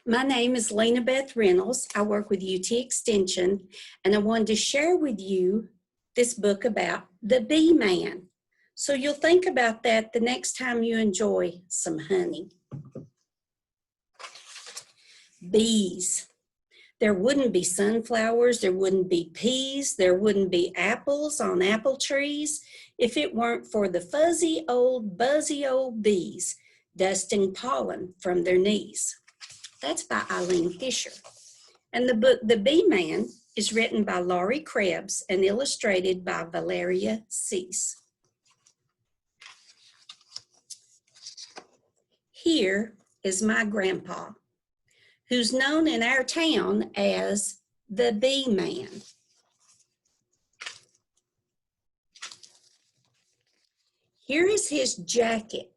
My name is Lena Beth Reynolds. I work with UT Extension, and I wanted to share with you this book about the Beeman. So you'll think about that the next time you enjoy some honey. Bees. There wouldn't be sunflowers, there wouldn't be peas, there wouldn't be apples on apple trees if it weren't for the fuzzy old, buzzy old bees dusting pollen from their knees. That's by Eileen Fisher. And the book, The Beeman, is written by Laurie Krebs and illustrated by Valeria Cease. Here is my grandpa, who's known in our town as the Beeman. Here is his jacket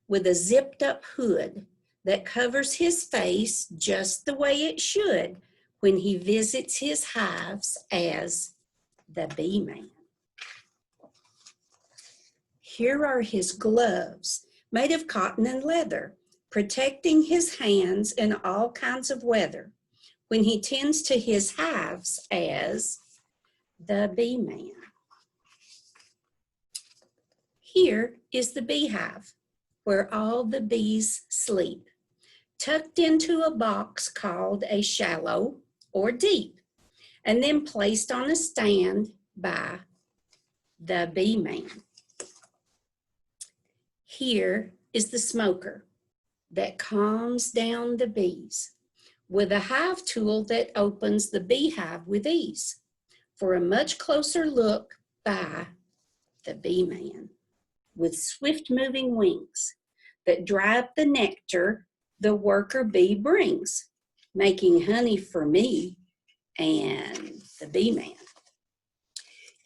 with a zipped up hood that covers his face just the way it should when he visits his hives as the Beeman. Here are his gloves made of cotton and leather, protecting his hands in all kinds of weather when he tends to his hives as the Beeman. Here is the beehive where all the bees sleep, tucked into a box called a shallow or deep, and then placed on a stand by the Beeman. Here is the smoker that calms down the bees with a hive tool that opens the beehive with ease. For a much closer look by the Beeman with swift-moving wings that dry up the nectar the worker bee brings, making honey for me and the Beeman.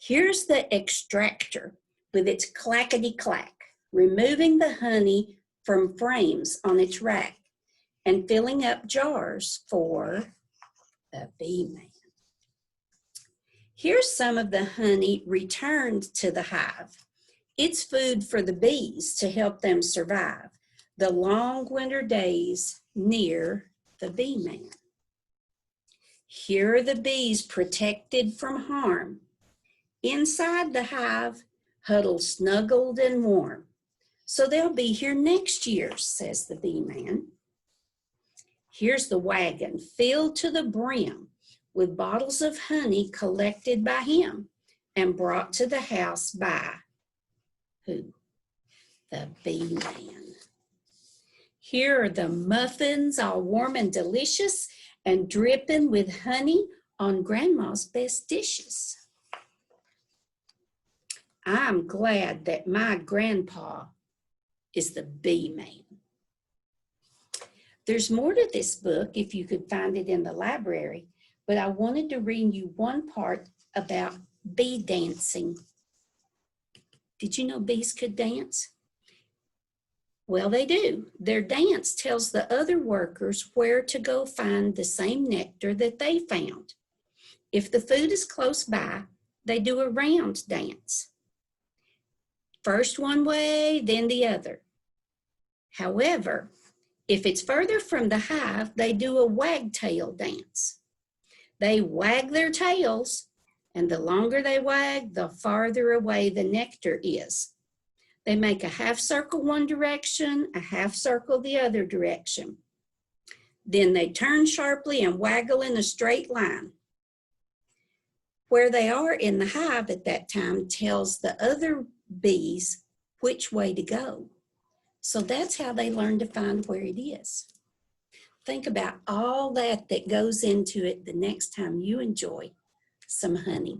Here's the extractor with its clackety-clack, removing the honey from frames on its rack and filling up jars for the Beeman. Here's some of the honey returned to the hive. It's food for the bees to help them survive the long winter days near the Beeman. Here are the bees protected from harm. Inside the hive, huddled snuggled and warm. So they'll be here next year, says the Beeman. Here's the wagon filled to the brim with bottles of honey collected by him and brought to the house by who? The Beeman. Here are the muffins, all warm and delicious and dripping with honey on Grandma's best dishes. I'm glad that my grandpa is the Beeman. There's more to this book if you could find it in the library, but I wanted to read you one part about bee dancing. Did you know bees could dance? Well, they do. Their dance tells the other workers where to go find the same nectar that they found. If the food is close by, they do a round dance. First one way, then the other. However, if it's further from the hive, they do a wagtail dance. They wag their tails, and the longer they wag, the farther away the nectar is. They make a half circle one direction, a half circle the other direction. Then they turn sharply and waggle in a straight line. Where they are in the hive at that time tells the other bees which way to go. So that's how they learn to find where it is. Think about all that goes into it the next time you enjoy some honey.